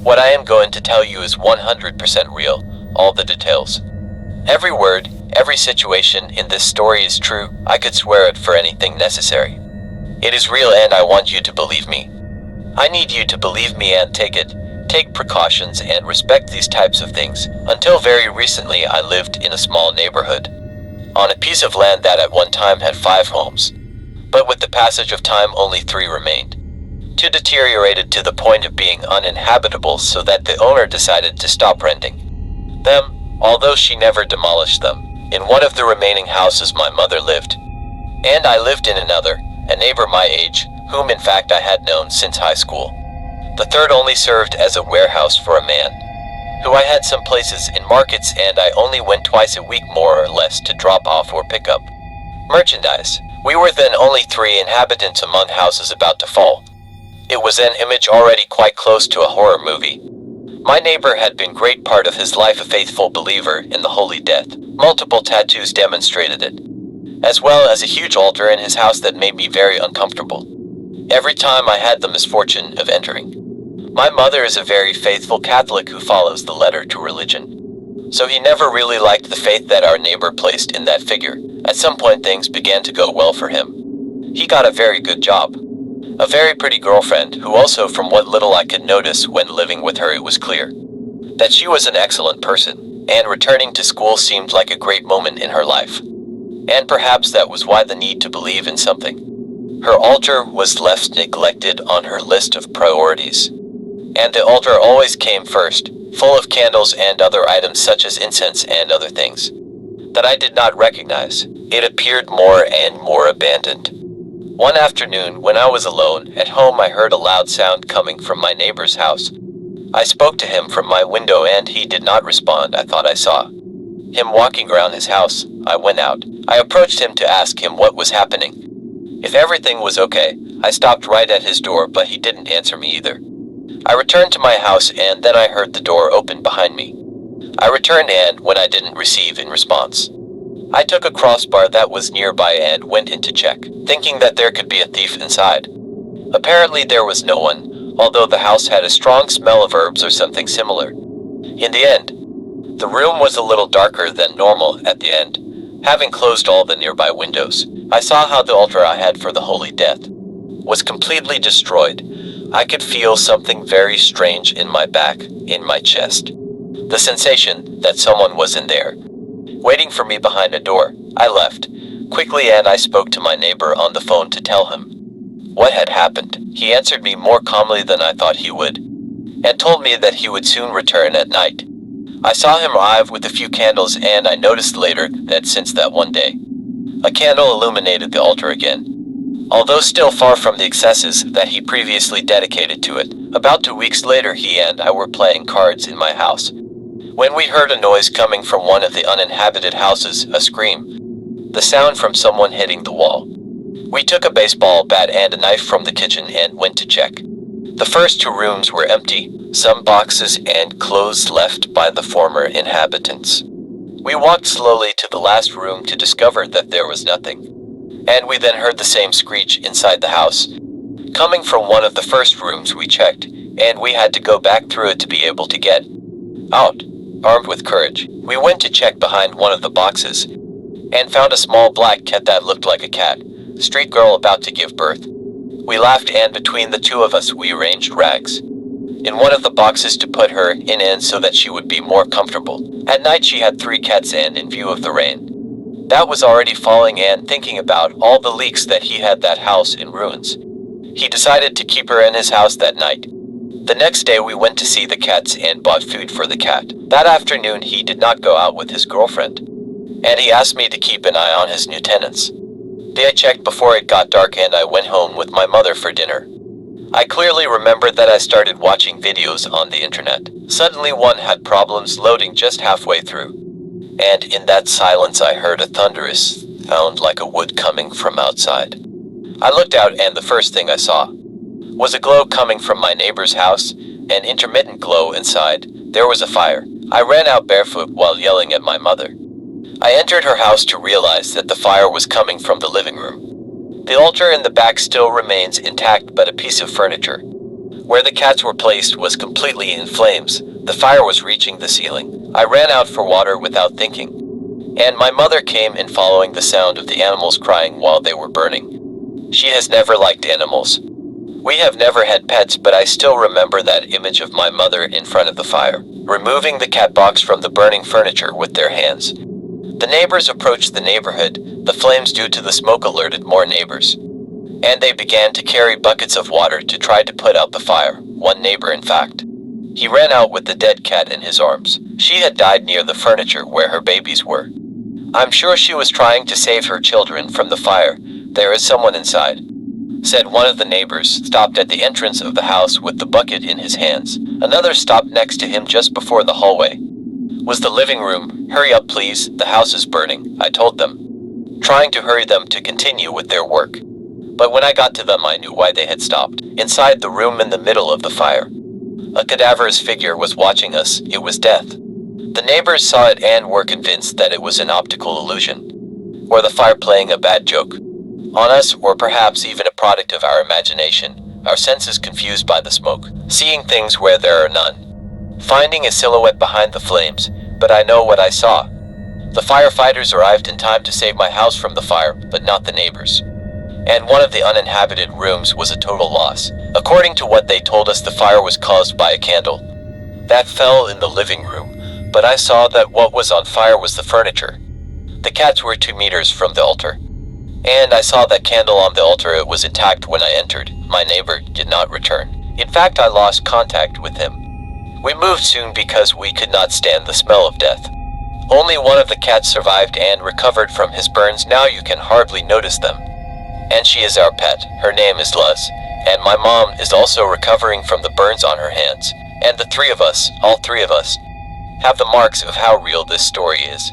What I am going to tell you is 100% real, all the details. Every word, every situation in this story is true. I could swear it for anything necessary. It is real and I want you to believe me. I need you to believe me and take precautions and respect these types of things. Until very recently I lived in a small neighborhood, on a piece of land that at one time had 5 homes. But with the passage of time only 3 remained. 2 deteriorated to the point of being uninhabitable, so that the owner decided to stop renting them, although she never demolished them. In one of the remaining houses my mother lived, and I lived in another, a neighbor my age, whom in fact I had known since high school. The third only served as a warehouse for a man, who I had some places in markets, and I only went twice a week more or less to drop off or pick up merchandise. We were then only 3 inhabitants among houses about to fall. It was an image already quite close to a horror movie. My neighbor had been great part of his life a faithful believer in the Holy Death. Multiple tattoos demonstrated it, as well as a huge altar in his house that made me very uncomfortable every time I had the misfortune of entering. My mother is a very faithful Catholic who follows the letter to religion, so he never really liked the faith that our neighbor placed in that figure. At some point things began to go well for him. He got a very good job, a very pretty girlfriend, who also, from what little I could notice when living with her, it was clear that she was an excellent person, and returning to school seemed like a great moment in her life. And perhaps that was why the need to believe in something. Her altar was left neglected on her list of priorities, and the altar always came first, full of candles and other items such as incense and other things that I did not recognize. It appeared more and more abandoned. One afternoon, when I was alone at home, I heard a loud sound coming from my neighbor's house. I spoke to him from my window and he did not respond. I thought I saw him walking around his house. I went out. I approached him to ask him what was happening, if everything was okay. I stopped right at his door, but he didn't answer me either. I returned to my house and then I heard the door open behind me. I returned, and when I didn't receive in response, I took a crossbar that was nearby and went in to check, thinking that there could be a thief inside. Apparently there was no one, although the house had a strong smell of herbs or something similar. In the end, the room was a little darker than normal at the end. Having closed all the nearby windows, I saw how the altar I had for the Holy Death was completely destroyed. I could feel something very strange in my back, in my chest. The sensation that someone was in there, waiting for me behind a door. I left quickly and I spoke to my neighbor on the phone to tell him what had happened. He answered me more calmly than I thought he would, and told me that he would soon return at night. I saw him arrive with a few candles, and I noticed later that since that one day, a candle illuminated the altar again, although still far from the excesses that he previously dedicated to it. About 2 weeks later, he and I were playing cards in my house, when we heard a noise coming from one of the uninhabited houses, a scream, the sound from someone hitting the wall. We took a baseball bat and a knife from the kitchen and went to check. The first 2 rooms were empty, some boxes and clothes left by the former inhabitants. We walked slowly to the last room to discover that there was nothing, and we then heard the same screech inside the house, coming from one of the first rooms we checked, and we had to go back through it to be able to get out. Armed with courage, we went to check behind one of the boxes, and found a small black cat that looked like a cat, street girl about to give birth. We laughed, and between the 2 of us we arranged rags in one of the boxes to put her in so that she would be more comfortable. At night she had 3 cats, and in view of the rain that was already falling and thinking about all the leaks that he had that house in ruins, he decided to keep her in his house that night. The next day we went to see the cats and bought food for the cat. That afternoon he did not go out with his girlfriend, and he asked me to keep an eye on his new tenants. I checked before it got dark and I went home with my mother for dinner. I clearly remember that I started watching videos on the internet. Suddenly one had problems loading just halfway through, and in that silence I heard a thunderous sound like a wood coming from outside. I looked out and the first thing I saw was a glow coming from my neighbor's house, an intermittent glow inside. There was a fire. I ran out barefoot while yelling at my mother. I entered her house to realize that the fire was coming from the living room. The altar in the back still remains intact, but a piece of furniture Where the cats were placed was completely in flames. The fire was reaching the ceiling. I ran out for water without thinking. And my mother came in following the sound of the animals crying while they were burning. She has never liked animals. We have never had pets, but I still remember that image of my mother in front of the fire, removing the cat box from the burning furniture with their hands. The neighbors approached the neighborhood. The flames due to the smoke alerted more neighbors. And they began to carry buckets of water to try to put out the fire. One neighbor, in fact. He ran out with the dead cat in his arms. She had died near the furniture where her babies were. I'm sure she was trying to save her children from the fire. There is someone inside, said one of the neighbors, stopped at the entrance of the house with the bucket in his hands. Another stopped next to him just before the hallway. Was the living room. Hurry up please, the house is burning, I told them, trying to hurry them to continue with their work. But when I got to them I knew why they had stopped. Inside the room in the middle of the fire, a cadaverous figure was watching us. It was death. The neighbors saw it and were convinced that it was an optical illusion, or the fire playing a bad joke on us, or perhaps even a product of our imagination, our senses confused by the smoke, seeing things where there are none, finding a silhouette behind the flames. But I know what I saw. The firefighters arrived in time to save my house from the fire, but not the neighbors. And one of the uninhabited rooms was a total loss. According to what they told us, the fire was caused by a candle that fell in the living room, but I saw that what was on fire was the furniture. The cats were 2 meters from the altar, and I saw that candle on the altar. It was intact when I entered. My neighbor did not return. In fact, I lost contact with him. We moved soon because we could not stand the smell of death. Only one of the cats survived and recovered from his burns. Now you can hardly notice them. And she is our pet. Her name is Luz. And my mom is also recovering from the burns on her hands. And the 3 of us, all 3 of us, have the marks of how real this story is.